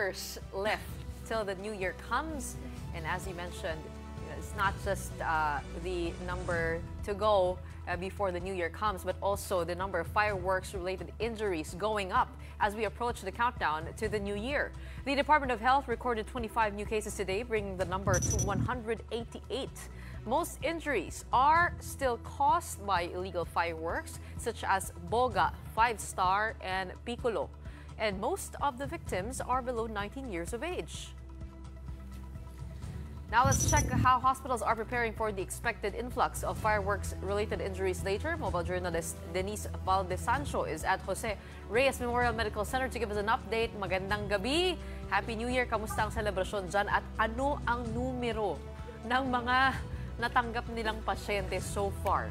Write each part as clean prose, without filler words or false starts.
hours left till the new year comes. And as you mentioned, it's not just the number to go before the new year comes, but also the number of fireworks-related injuries going up as we approach the countdown to the new year. The Department of Health recorded 25 new cases today, bringing the number to 188. Most injuries are still caused by illegal fireworks, such as Boga, 5-Star, and Piccolo. And most of the victims are below 19 years of age. Now let's check how hospitals are preparing for the expected influx of fireworks-related injuries later. Mobile journalist Denise Valdesancho is at Jose Reyes Memorial Medical Center to give us an update. Magandang gabi! Happy New Year! Kamusta ang selebrasyon dyan? At ano ang numero ng mga natanggap nilang pasyente so far?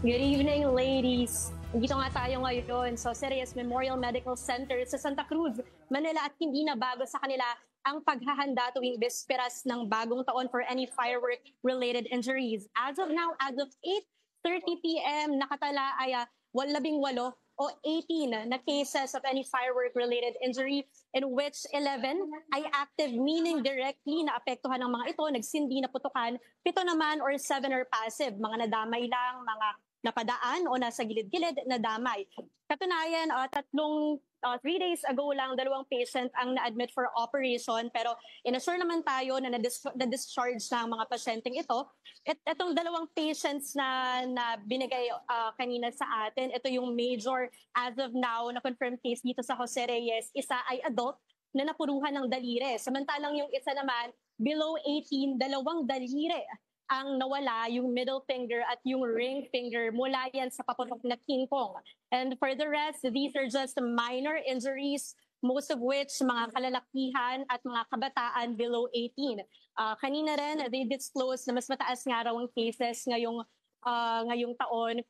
Good evening, ladies! Dito nga tayo ngayon sa Jose Reyes Memorial Medical Center sa Santa Cruz, Manila, at hindi na bago sa kanila ang paghahanda tuwing bisperas ng bagong taon for any firework-related injuries. As of now, as of 8:30 p.m., nakatala ay 18 o 18 na cases of any firework-related injury, in which 11 ay active, meaning directly na apektuhan ng mga ito, nagsindi na putukan, 7 naman or 7 are passive, mga nadamay lang, mga napadaan o nasa gilid-gilid na damay. Katunayan, 3 days ago lang, 2 patient ang na-admit for operation, pero inassure naman tayo na na-discharge na ang mga pasyenteng ito. Itong 2 patients na binigay kanina sa atin, ito yung major as of now na confirmed case dito sa Jose Reyes. Isa ay adult na napuruhan ng daliri. Samantalang yung isa naman, below 18, 2 daliri ang nawala, yung middle finger at yung ring finger, mula yan sa paputok na kingkong. And for the rest, these are just minor injuries, most of which mga kalalakihan at mga kabataan below 18. Kanina rin, they disclosed na mas mataas nga raw ang cases ngayong taon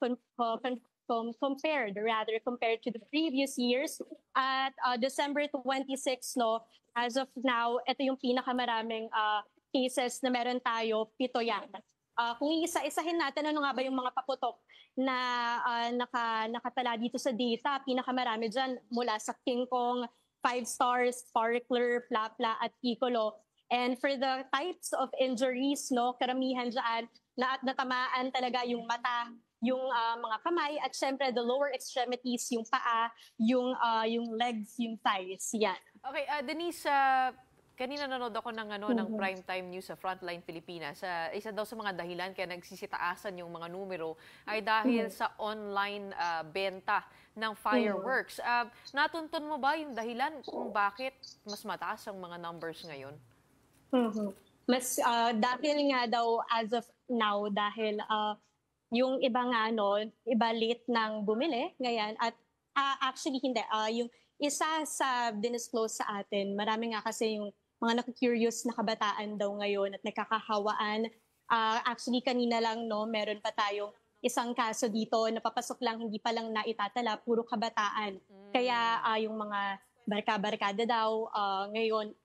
compared to the previous years. At December 26, no, as of now, ito yung pinakamaraming cases na meron tayo, 7 yan. Kung isa-isahin natin, ano nga ba yung mga paputok na nakatala dito sa data, pinakamarami dyan mula sa King Kong, 5-Star, Sparkler, Plapla at Piccolo. And for the types of injuries, no, karamihan dyan na natamaan talaga yung mata, yung mga kamay, at syempre the lower extremities, yung paa, yung legs, yung thighs. Yan. Okay, Denise, kanina nanood ako ng primetime news sa Frontline Pilipinas. Isa daw sa mga dahilan kaya nagsisitaasan yung mga numero ay dahil sa online benta ng fireworks. Natuntun mo ba yung dahilan kung bakit mas mataas ang mga numbers ngayon? Mas dahil nga daw as of now, dahil yung iba nga iba late nang bumili ngayon, at actually hindi. Yung isa sa dinisclose sa atin, marami nga kasi yung mga nakakurious na kabataan daw ngayon at nakakahawaan. Actually, kanina lang, meron pa tayong isang kaso dito, napapasok lang, hindi pa lang naitatala, puro kabataan. Kaya yung mga barka-barkada daw,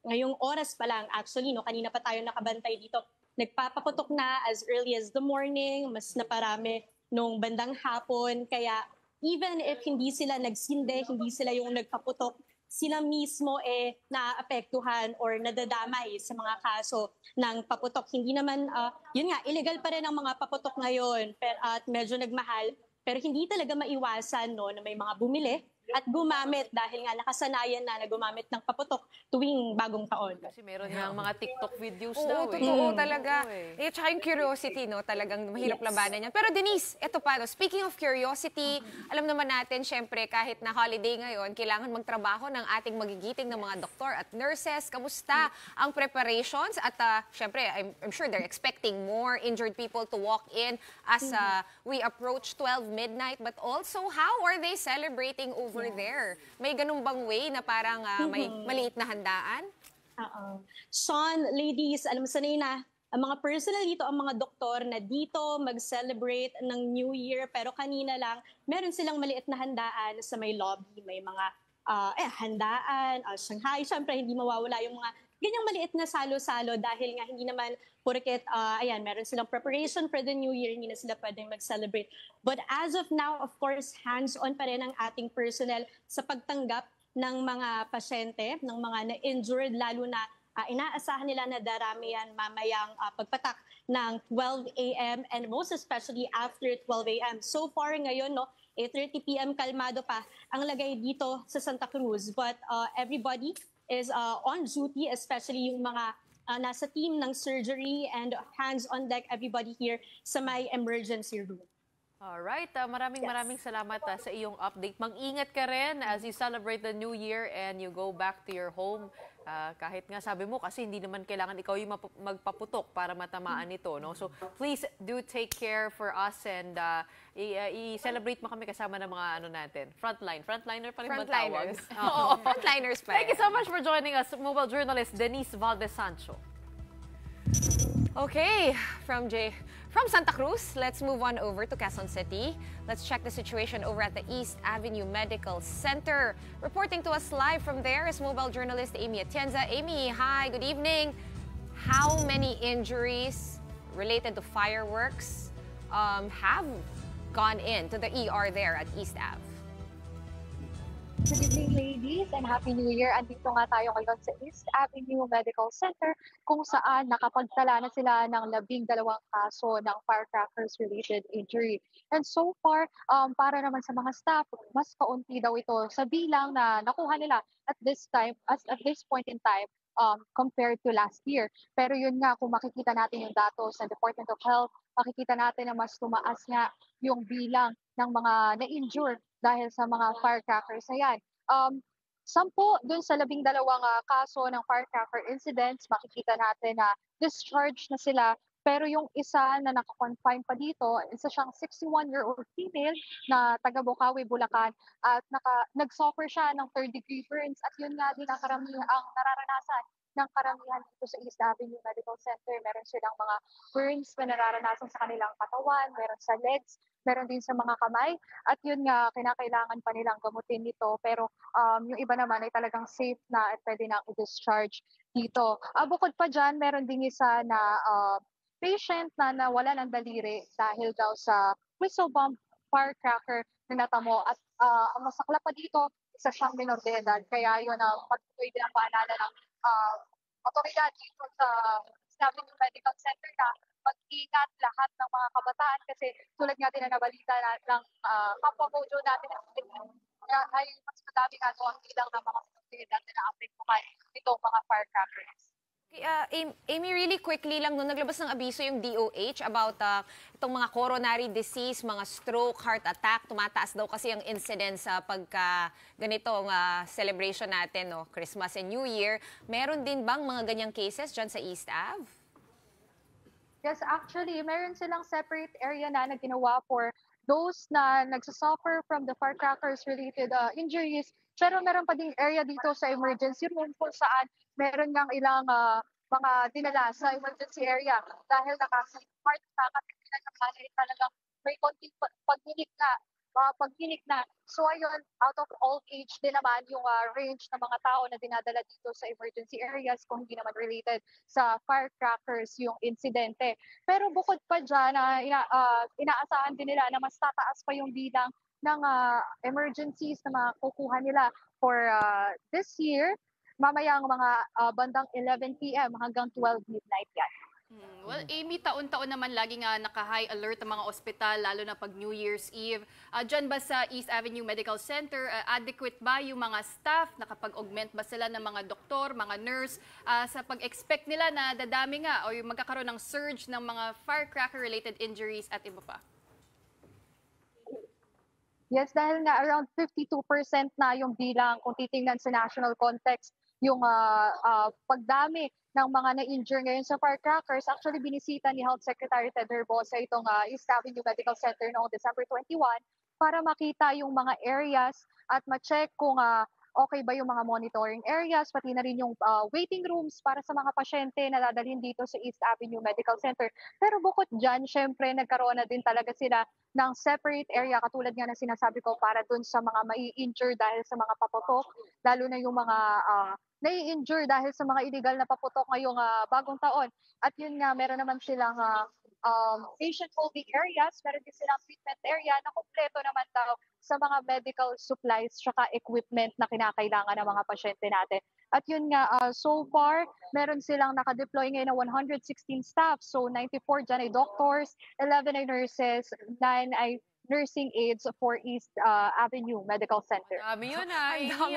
ngayong oras pa lang, actually, kanina pa tayo nakabantay dito, nagpapaputok na as early as the morning, mas naparami nung bandang hapon. Kaya even if hindi sila nagsinde, hindi sila yung nagpaputok, sila mismo naapektuhan or nadadamay sa mga kaso ng paputok. Hindi naman, yun nga, illegal pa rin ang mga paputok ngayon at medyo nagmahal. Pero hindi talaga maiwasan na may mga bumili at gumamit dahil nga nakasanayan na gumamit ng paputok tuwing bagong taon. Kasi meron nga mga TikTok videos daw. Oo, totoo talaga. Tsaka yung curiosity, talagang mahirap labanan yan. Pero Denise, eto pa, speaking of curiosity, alam naman natin, syempre, kahit na holiday ngayon, kailangan magtrabaho ng ating magigiting ng mga doktor at nurses. Kamusta ang preparations? At syempre, I'm sure they're expecting more injured people to walk in as we approach 12 midnight. But also, how are they celebrating over there? May ganun bang way na parang may maliit na handaan? Sean, ladies, alam mo sanay na, ang mga personal dito, ang mga doktor na dito mag-celebrate ng New Year, pero kanina lang, meron silang maliit na handaan sa may lobby, may mga handaan, Shanghai, syempre hindi mawawala yung mga ganyang maliit na salo-salo dahil nga hindi naman porket, meron silang preparation for the New Year, hindi na sila pwedeng mag-celebrate. But as of now, of course, hands-on pa rin ang ating personnel sa pagtanggap ng mga pasyente, ng mga na-injured, lalo na inaasahan nila na darami yan mamayang pagpatak ng 12 a.m. and most especially after 12 a.m. So far ngayon, no, 8:30 p.m. kalmado pa ang lagay dito sa Santa Cruz. But everybody is on duty, especially yung mga nasa team ng surgery and hands on deck, everybody here sa may emergency room. Alright, maraming salamat sa iyong update. Mag-ingat ka rin as you celebrate the new year and you go back to your home. Kahit nga sabi mo, kasi hindi naman kailangan ikaw yung magpaputok para matamaan ito. No? So please do take care for us and i-celebrate mo kami kasama ng mga natin. Frontliner pa rin ba tawag? Oo, frontliners pa. Thank you so much for joining us, mobile journalist Denise Valdez Sancho. Okay, from Santa Cruz, let's move on over to Quezon City. Let's check the situation over at the East Avenue Medical Center. Reporting to us live from there is mobile journalist Amy Atienza. Amy, hi, good evening. How many injuries related to fireworks have gone into the ER there at East Ave? Good evening, ladies, and Happy New Year. Andito nga tayo ngayon sa East Avenue Medical Center kung saan nakapagtala na sila ng 12 kaso ng firecrackers-related injury. And so far, para naman sa mga staff, mas kaunti daw ito sa bilang na nakuha nila at this point in time compared to last year. Pero yun nga, kung makikita natin yung datos sa Department of Health, makikita natin na mas tumaas nga yung bilang ng mga na-injure dahil sa mga firecrackers na yan. 10 dun sa 12 kaso ng firecracker incidents, makikita natin na discharged na sila. Pero yung isa na nakakonfine pa dito, isa siyang 61-year-old female na taga Bocaue, Bulacan at nag-suffer siya ng 3rd-degree burns at yun nga din ang nararanasan ng karamihan dito sa East Avenue Medical Center. Meron silang mga burns na nararanasan sa kanilang katawan, meron sa legs, meron din sa mga kamay. At yun nga, kinakailangan pa nilang gamutin nito. Pero yung iba naman ay talagang safe na at pwede nang i-discharge dito. Bukod pa dyan, meron din isa na patient na nawala ng daliri dahil daw sa whistle bomb firecracker na natamo. At ang masakla pa dito, isa siyang minor de edad. Kaya yun ang patuloy din ang paalala ng otoridad dito sa Avenue Medical Center na mag-ingat lahat ng mga kabataan kasi tulad nga din na nabalita ng kapwa mojo natin ay mas madami nga ang bilang ng mga otoridad na naapektuhan itong mga firecrackers. Amy, really quickly lang, nung naglabas ng abiso yung DOH about itong mga coronary disease, mga stroke, heart attack, tumataas daw kasi ang incidence sa pagka ganitong celebration natin, no, Christmas and New Year. Meron din bang mga ganyang cases dyan sa East Ave? Yes, actually, meron silang separate area na ginawa for those na nagsasuffer from the firecrackers-related injuries. Pero meron pa ding area dito sa emergency room kung saan meron ngang ilang mga dinala sa emergency area dahil naka-heart attack at talagang may konting paghinik na. So ayun, out of all age din naman yung range ng mga tao na dinadala dito sa emergency areas kung hindi naman related sa firecrackers yung insidente. Pero bukod pa dyan, inaasahan din nila na mas tataas pa yung bilang ng emergencies na makukuha nila for this year. Mamayang mga bandang 11 p.m. hanggang 12 midnight yan. Well, Amy, taon-taon naman lagi nga naka-high alert ang mga ospital, lalo na pag New Year's Eve. Diyan ba sa East Avenue Medical Center, adequate ba yung mga staff? Nakapag-augment ba sila ng mga doktor, mga nurse, sa pag-expect nila na dadami nga o yung magkakaroon ng surge ng mga firecracker-related injuries at iba pa? Yes, dahil nga around 52% na yung bilang kung titingnan sa national context, yung pagdami ng mga na-injure ngayon sa firecrackers. Actually, binisita ni Health Secretary Ted Herbosa itong East Avenue Medical Center noong December 21 para makita yung mga areas at ma-check kung okay ba yung mga monitoring areas, pati na rin yung waiting rooms para sa mga pasyente na dadalhin dito sa East Avenue Medical Center. Pero bukod dyan, syempre nagkaroon na din talaga sila ng separate area, katulad nga na sinasabi ko, para dun sa mga mai-injure dahil sa mga paputok, lalo na yung mga nai-injure dahil sa mga illegal na paputok ngayong bagong taon. At yun nga, meron naman silang patient holding areas, meron din silang treatment area na kumpleto naman daw sa mga medical supplies tsaka equipment na kinakailangan ng mga pasyente natin. At yun nga, so far, meron silang nakadeploy ngayon na 116 staff. So 94 dyan ay doctors, 11 ay nurses, 9 ay nursing aides for East Avenue Medical Center. Dami yun Ang dami.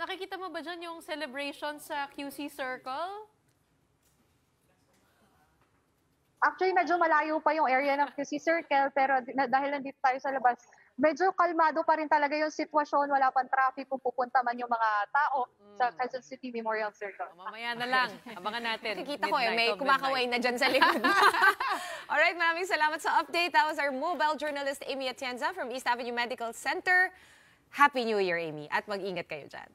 Nakikita mo ba dyan yung celebration sa QC Circle? Actually, medyo malayo pa yung area ng QC Circle, pero dahil nandito tayo sa labas, medyo kalmado pa rin talaga yung sitwasyon. Wala pang traffic kung pupunta man yung mga tao sa Quezon City Memorial Circle. Mamaya na lang. Abangan natin. Nakikita ko may Midnight. kumakaway na dyan sa likod. Alright, maraming salamat sa update. That was our mobile journalist, Amy Atienza from East Avenue Medical Center. Happy New Year, Amy. At mag-ingat kayo dyan.